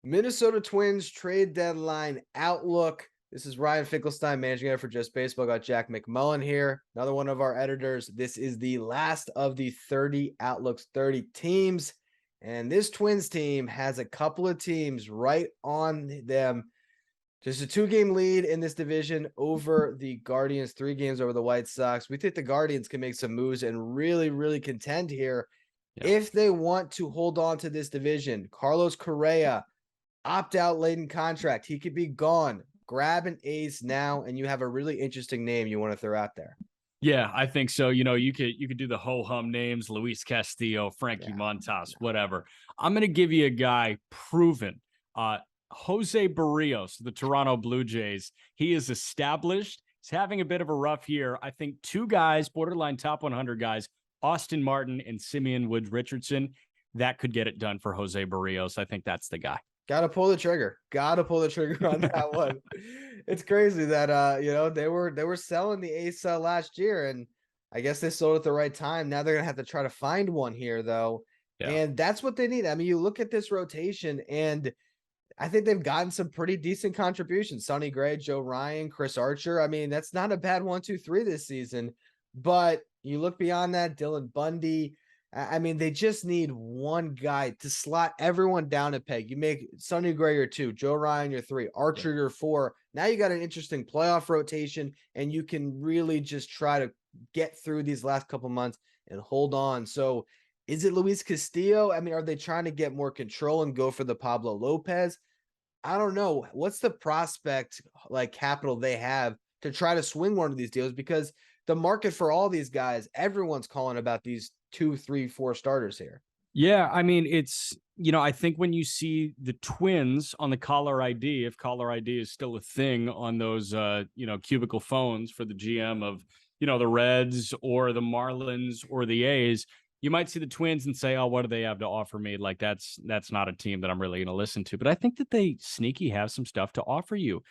Minnesota Twins trade deadline outlook. This is Ryan Finkelstein, managing editor for Just Baseball. Got Jack McMullen here, another one of our editors. This is the last of the 30 outlooks, 30 teams. And this Twins team has a couple of teams right on them. Just a 2-game lead in this division over the Guardians, 3 games over the White Sox. We think the Guardians can make some moves and really contend here Yeah. if they want to hold on to this division. Carlos Correa, opt-out laden contract. He could be gone. Grab an ace now, and you have a really interesting name you want to throw out there. Yeah, I think so. You could do the ho-hum names, Luis Castillo, Frankie Yeah. Montas, whatever. I'm going to give you a guy proven. Jose Barrios, the Toronto Blue Jays. He is established. He's having a bit of a rough year. I think 2 guys, borderline top 100 guys, Austin Martin and Simeon Woods Richardson, that could get it done for Jose Barrios. I think that's the guy. Gotta pull the trigger. Gotta pull the trigger on that one. It's crazy that they were selling the ace last year, and I guess they sold at the right time. Now they're gonna have to try to find one here though. Yeah. And that's what they need. I mean, you look at this rotation, and I think they've gotten some pretty decent contributions. Sonny Gray, Joe Ryan, Chris Archer. I mean, that's not a bad 1, 2, 3 this season. But you look beyond that, Dylan Bundy. I mean, they just need one guy to slot everyone down a peg. You make Sonny Gray your 2, Joe Ryan your 3, Archer your 4. Now you got an interesting playoff rotation, and you can really just try to get through these last couple months and hold on. So is it Luis Castillo? I mean, are they trying to get more control and go for the Pablo Lopez? I don't know. What's the prospect like capital they have to try to swing one of these deals? Because the market for all these guys, everyone's calling about these 2, 3, 4 starters here. Yeah, I mean, I think when you see the Twins on the caller ID, if caller ID is still a thing on those, cubicle phones for the GM of, the Reds or the Marlins or the A's, you might see the Twins and say, oh, what do they have to offer me? Like, that's not a team that I'm really going to listen to. But I think that they sneaky have some stuff to offer you.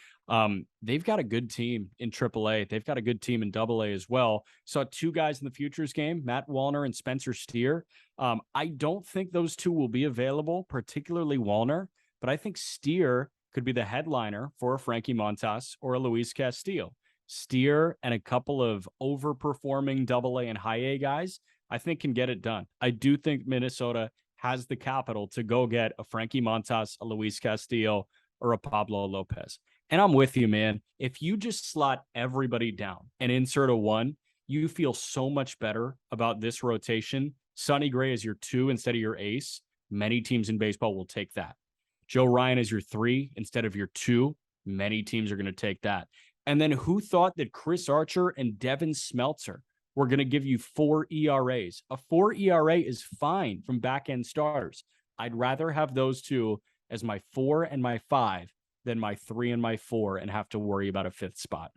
They've got a good team in AAA. They've got a good team in AA as well. Saw 2 guys in the futures game, Matt Wallner and Spencer Steer. I don't think those 2 will be available, particularly Wallner, but I think Steer could be the headliner for a Frankie Montas or a Luis Castillo. Steer and a couple of overperforming AA and high A guys, I think can get it done. I do think Minnesota has the capital to go get a Frankie Montas, a Luis Castillo, or a Pablo Lopez. And I'm with you, man. If you just slot everybody down and insert a 1, you feel so much better about this rotation. Sonny Gray is your 2 instead of your ace. Many teams in baseball will take that. Joe Ryan is your 3 instead of your 2. Many teams are going to take that. And then who thought that Chris Archer and Devin Smeltzer were going to give you 4 ERAs? A 4 ERA is fine from back-end starters. I'd rather have those 2 as my 4 and my 5 than my 3 and my 4 and have to worry about a 5th spot.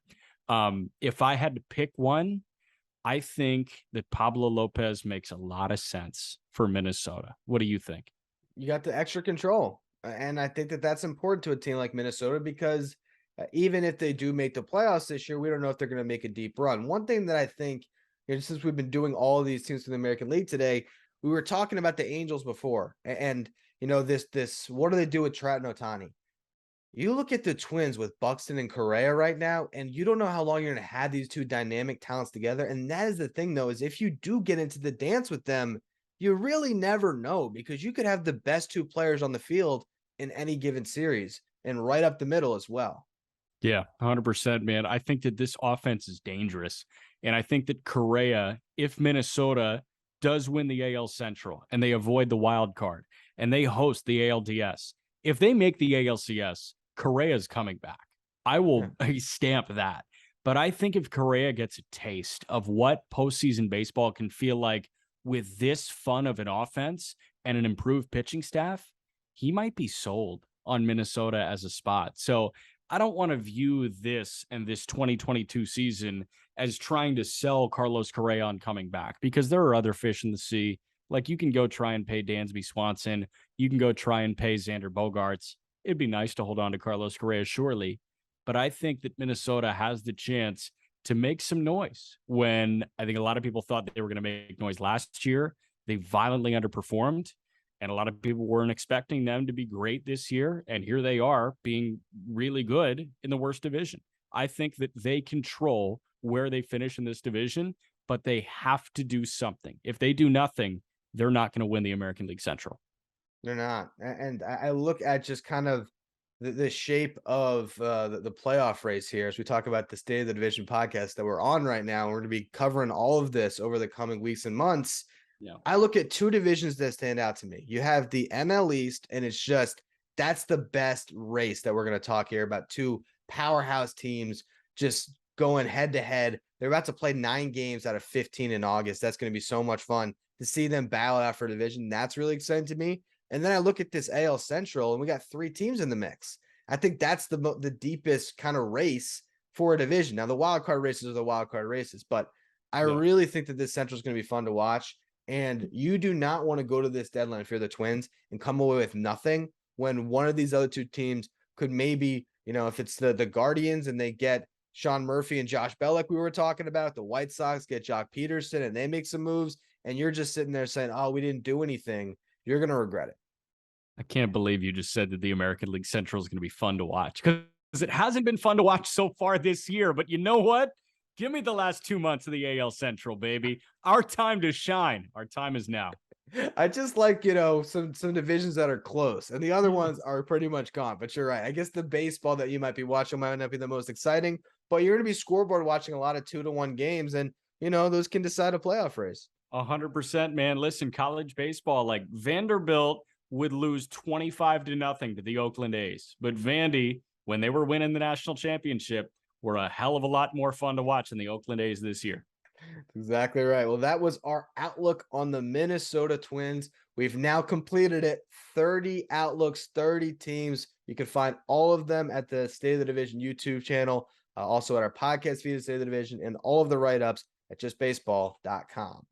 If I had to pick one, I think that Pablo Lopez makes a lot of sense for Minnesota. What do you think? You got the extra control. And I think that that's important to a team like Minnesota because even if they do make the playoffs this year, we don't know if they're going to make a deep run. One thing that I think, since we've been doing all of these teams from the American League today, we were talking about the Angels before. And this, what do they do with Trout and Ohtani? You look at the Twins with Buxton and Correa right now, and you don't know how long you're going to have these 2 dynamic talents together. And that is the thing, though, is if you do get into the dance with them, you really never know because you could have the best 2 players on the field in any given series and right up the middle as well. Yeah, 100%, man. I think that this offense is dangerous. And I think that Correa, if Minnesota does win the AL Central and they avoid the wild card and they host the ALDS, if they make the ALCS, Correa's coming back. I will stamp that. But I think if Correa gets a taste of what postseason baseball can feel like with this fun of an offense and an improved pitching staff, he might be sold on Minnesota as a spot. So I don't want to view this and this 2022 season as trying to sell Carlos Correa on coming back because there are other fish in the sea. Like you can go try and pay Dansby Swanson. You can go try and pay Xander Bogaerts. It'd be nice to hold on to Carlos Correa, surely. But I think that Minnesota has the chance to make some noise when I think a lot of people thought they were going to make noise last year. They violently underperformed. And a lot of people weren't expecting them to be great this year. And here they are being really good in the worst division. I think that they control where they finish in this division, but they have to do something. If they do nothing, they're not going to win the American League Central. They're not. And I look at just kind of the shape of the playoff race here as we talk about the State of the Division podcast that we're on right now. We're going to be covering all of this over the coming weeks and months. Yeah. I look at two divisions that stand out to me. You have the NL East, and it's just that's the best race that we're going to talk here about. Two powerhouse teams just going head to head. They're about to play 9 games out of 15 in August. That's going to be so much fun to see them battle out for division. That's really exciting to me. And then I look at this AL Central, and we got 3 teams in the mix. I think that's the deepest kind of race for a division. Now, the wild card races are the wild card races, but I really think that this Central is going to be fun to watch. And you do not want to go to this deadline if you're the Twins and come away with nothing when one of these other 2 teams could maybe, if it's the Guardians and they get Sean Murphy and Josh Bell, like we were talking about, the White Sox get Jock Peterson and they make some moves, and you're just sitting there saying, oh, we didn't do anything. You're going to regret it. I can't believe you just said that the American League Central is going to be fun to watch, because it hasn't been fun to watch so far this year. But you know what? Give me the last 2 months of the AL Central, baby. Our time to shine. Our time is now. I just like, some divisions that are close, and the other ones are pretty much gone. But you're right. I guess the baseball that you might be watching might not be the most exciting, but you're going to be scoreboard watching a lot of 2-1 games, and those can decide a playoff race. 100%, man. Listen, college baseball, like Vanderbilt would lose 25-0 to the Oakland A's, but Vandy, when they were winning the national championship, were a hell of a lot more fun to watch than the Oakland A's this year. Exactly right. Well, that was our outlook on the Minnesota Twins. We've now completed it. 30 outlooks, 30 teams. You can find all of them at the State of the Division YouTube channel, also at our podcast feed, State of the Division, and all of the write-ups at justbaseball.com.